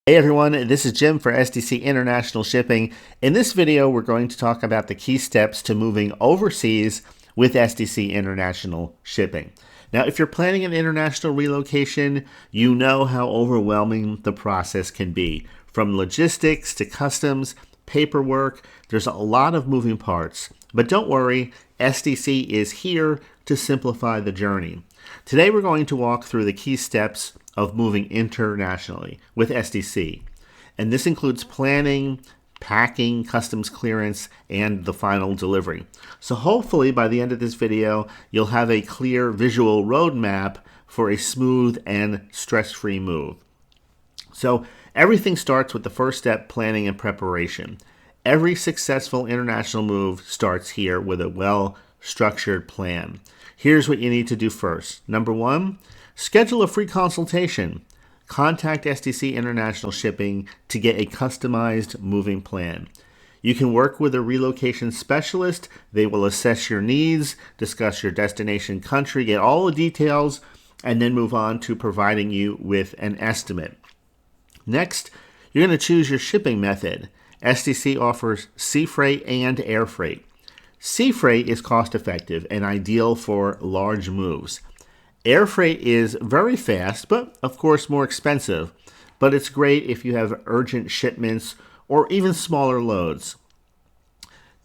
Hey everyone, this is Jim for SDC International Shipping. In this video, we're going to talk about the key steps to moving overseas with SDC International Shipping. Now, if you're planning an international relocation, you know how overwhelming the process can be. From logistics to customs, paperwork, there's a lot of moving parts. But don't worry, SDC is here to simplify the journey. Today, we're going to walk through the key steps of moving internationally with SDC. And this includes planning, packing, customs clearance, and the final delivery. So hopefully by the end of this video, you'll have a clear visual roadmap for a smooth and stress-free move. So everything starts with the first step, planning and preparation. Every successful international move starts here with a well-structured plan. Here's what you need to do first. Number one, schedule a free consultation. Contact SDC International Shipping to get a customized moving plan. You can work with a relocation specialist. They will assess your needs, discuss your destination country, get all the details, and then move on to providing you with an estimate. Next, you're going to choose your shipping method. SDC offers sea freight and air freight. Sea freight is cost effective and ideal for large moves. Air freight is very fast, but of course more expensive, but it's great if you have urgent shipments or even smaller loads.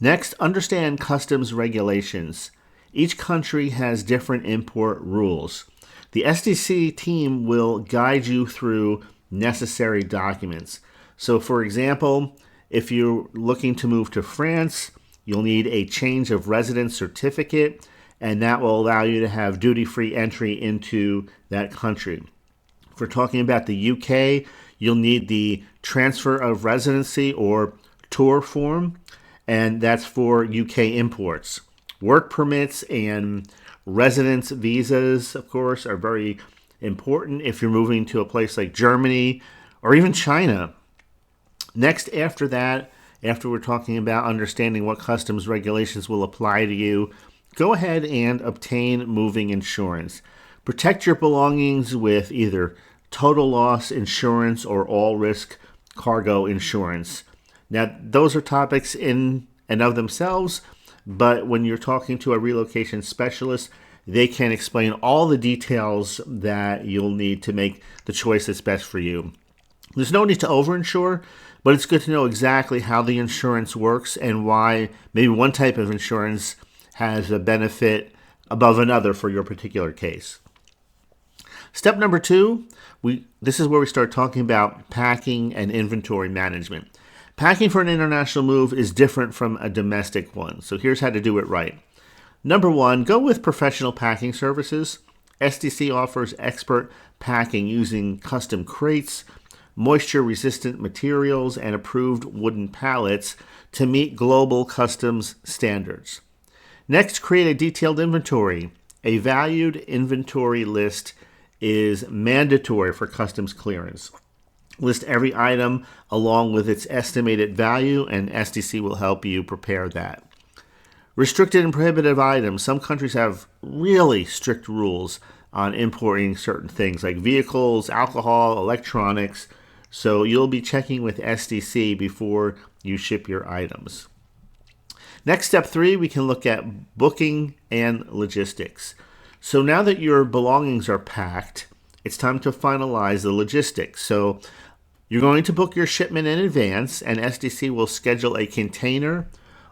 Next, understand customs regulations. Each country has different import rules. The SDC team will guide you through necessary documents. So for example, if you're looking to move to France, you'll need a change of residence certificate, and that will allow you to have duty-free entry into that country. If we're talking about the UK, you'll need the transfer of residency or tour form, and that's for UK imports. Work permits and residence visas, of course, are very important if you're moving to a place like Germany or even China. Next, after that, after we're talking about understanding what customs regulations will apply to you, go ahead and obtain moving insurance. Protect your belongings with either total loss insurance or all risk cargo insurance. Now, those are topics in and of themselves, but when you're talking to a relocation specialist, they can explain all the details that you'll need to make the choice that's best for you. There's no need to overinsure, but it's good to know exactly how the insurance works and why maybe one type of insurance has a benefit above another for your particular case. Step number two, this is where we start talking about packing and inventory management. Packing for an international move is different from a domestic one, so here's how to do it right. Number one, go with professional packing services. SDC offers expert packing using custom crates, moisture-resistant materials, and approved wooden pallets to meet global customs standards. Next, create a detailed inventory. A valued inventory list is mandatory for customs clearance. List every item along with its estimated value, and SDC will help you prepare that. Restricted and prohibitive items. Some countries have really strict rules on importing certain things like vehicles, alcohol, electronics, so you'll be checking with SDC before you ship your items. Next, step three, we can look at booking and logistics. So now that your belongings are packed, it's time to finalize the logistics. So you're going to book your shipment in advance, and SDC will schedule a container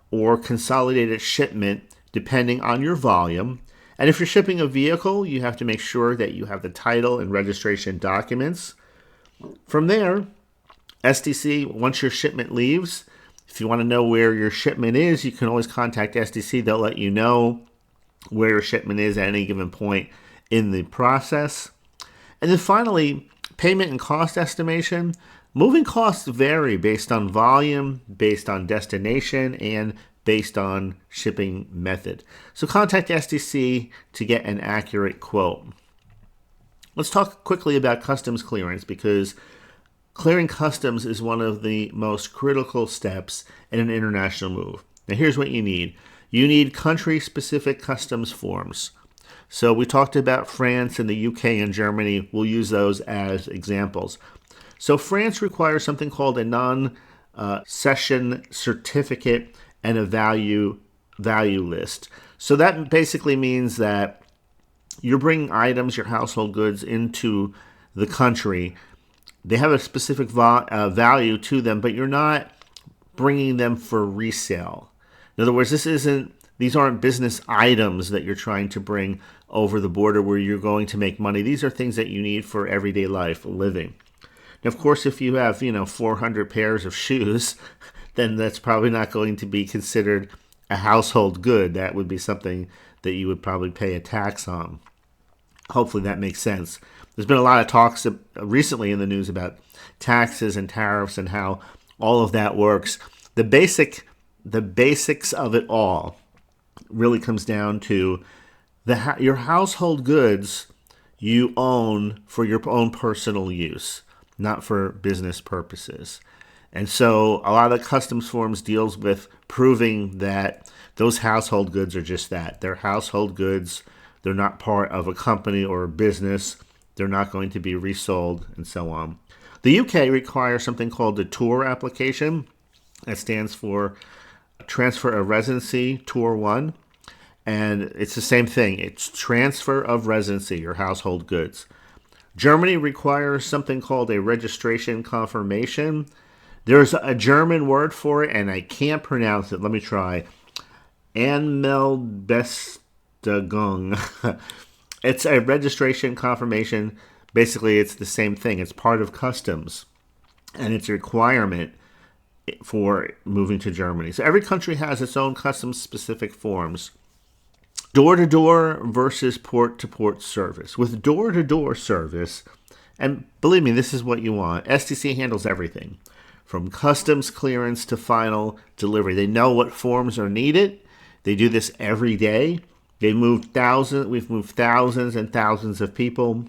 or consolidated shipment depending on your volume. And if you're shipping a vehicle, you have to make sure that you have the title and registration documents. From there, SDC, once your shipment leaves, if you want to know where your shipment is, you can always contact SDC. They'll let you know where your shipment is at any given point in the process. And then finally, payment and cost estimation. Moving costs vary based on volume, based on destination, and based on shipping method. So contact SDC to get an accurate quote. Let's talk quickly about customs clearance, because clearing customs is one of the most critical steps in an international move. Now here's what you need. You need country-specific customs forms. So we talked about France and the UK and Germany. We'll use those as examples. So France requires something called a non-cession certificate and a value list. So that basically means that you're bringing items, your household goods, into the country. They have a specific value to them, but you're not bringing them for resale. In other words, these aren't business items that you're trying to bring over the border where you're going to make money. These are things that you need for everyday life, living. Now, of course, if you have, 400 pairs of shoes, then that's probably not going to be considered a household good. That would be something that you would probably pay a tax on. Hopefully that makes sense. There's been a lot of talks recently in the news about taxes and tariffs and how all of that works. The basics of it all really comes down to your household goods you own for your own personal use, not for business purposes. And so a lot of the customs forms deals with proving that those household goods are just that. They're household goods. They're not part of a company or a business. They're not going to be resold and so on. The UK requires something called the TOR application. That stands for Transfer of Residency, TOR 1. And it's the same thing. It's transfer of residency, your household goods. Germany requires something called a registration confirmation. There's a German word for it, and I can't pronounce it. Let me try. Anmeldung. It's a registration confirmation. Basically, it's the same thing. It's part of customs, and it's a requirement for moving to Germany. So every country has its own customs-specific forms. Door-to-door versus port-to-port service. With door-to-door service, and believe me, this is what you want, SDC handles everything, from customs clearance to final delivery. They know what forms are needed. They do this every day. We've moved thousands and thousands of people.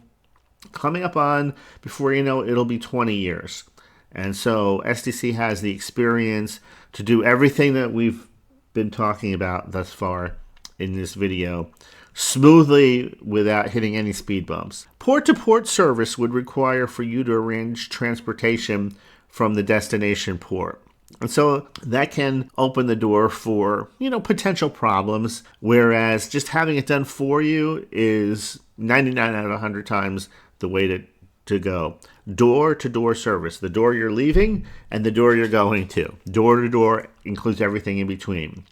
Coming up on, before you know, it'll be 20 years. And so SDC has the experience to do everything that we've been talking about thus far in this video smoothly without hitting any speed bumps. Port-to-port service would require for you to arrange transportation from the destination port. And so that can open the door for, potential problems, whereas just having it done for you is 99 out of 100 times the way to go. Door-to-door service, the door you're leaving and the door you're going to. Door-to-door includes everything in between.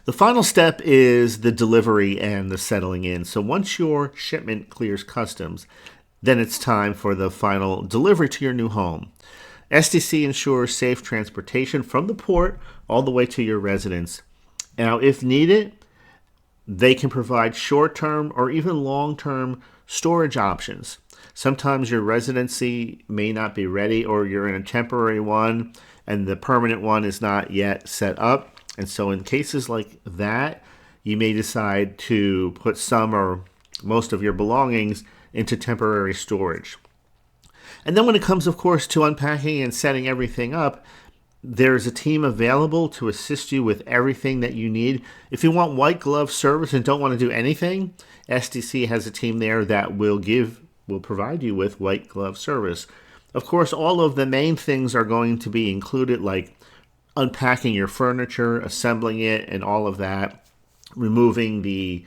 The final step is the delivery and the settling in. So once your shipment clears customs, then it's time for the final delivery to your new home. SDC ensures safe transportation from the port all the way to your residence. Now, if needed, they can provide short-term or even long-term storage options. Sometimes your residency may not be ready, or you're in a temporary one and the permanent one is not yet set up. And so in cases like that, you may decide to put some or most of your belongings into temporary storage. And then when it comes, of course, to unpacking and setting everything up, there's a team available to assist you with everything that you need. If you want white glove service and don't want to do anything, SDC has a team there that will provide you with white glove service. Of course, all of the main things are going to be included, like unpacking your furniture, assembling it, and all of that, removing the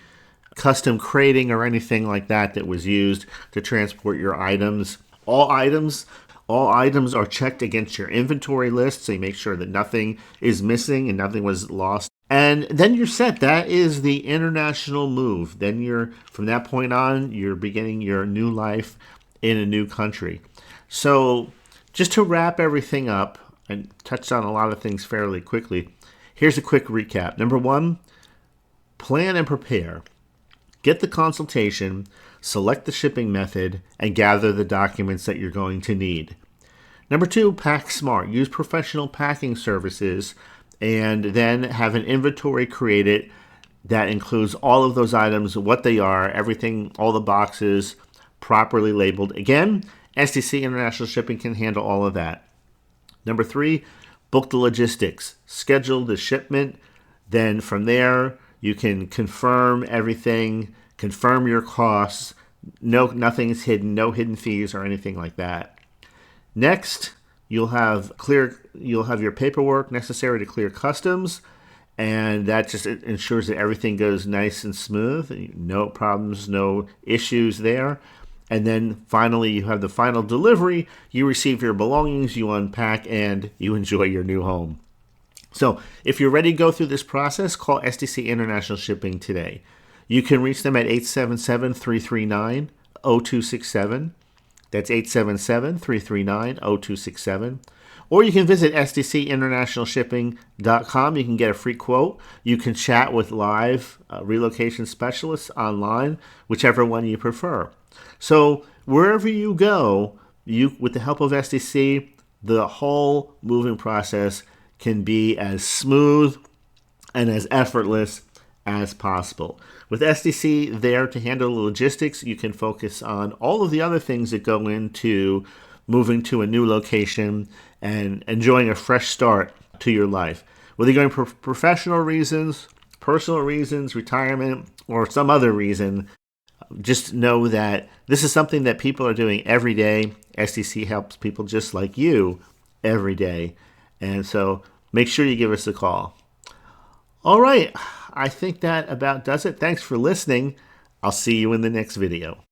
custom crating or anything like that was used to transport your items. All items are checked against your inventory list, so you make sure that nothing is missing and nothing was lost. And then you're set. That is the international move. Then from that point on, you're beginning your new life in a new country. So just to wrap everything up, I touched on a lot of things fairly quickly. Here's a quick recap. Number 1, plan and prepare. Get the consultation, select the shipping method, and gather the documents that you're going to need. Number 2, pack smart. Use professional packing services, and then have an inventory created that includes all of those items, what they are, everything, all the boxes, properly labeled. Again, SDC International Shipping can handle all of that. Number 3, book the logistics. Schedule the shipment. Then from there, you can confirm everything, confirm your costs. Nothing is hidden, no hidden fees or anything like that. Next, you'll have your paperwork necessary to clear customs, and that just ensures that everything goes nice and smooth. No problems, no issues there. And then finally, you have the final delivery. You receive your belongings, you unpack, and you enjoy your new home. So if you're ready to go through this process, call SDC International Shipping today. You can reach them at 877-339-0267. That's 877-339-0267. Or you can visit sdcinternationalshipping.com. You can get a free quote. You can chat with live relocation specialists online, whichever one you prefer. So wherever you go, with the help of SDC, the whole moving process can be as smooth and as effortless as possible. With SDC there to handle the logistics, you can focus on all of the other things that go into moving to a new location and enjoying a fresh start to your life. Whether you're going for professional reasons, personal reasons, retirement, or some other reason, just know that this is something that people are doing every day. SDC helps people just like you every day. And so make sure you give us a call. All right, I think that about does it. Thanks for listening. I'll see you in the next video.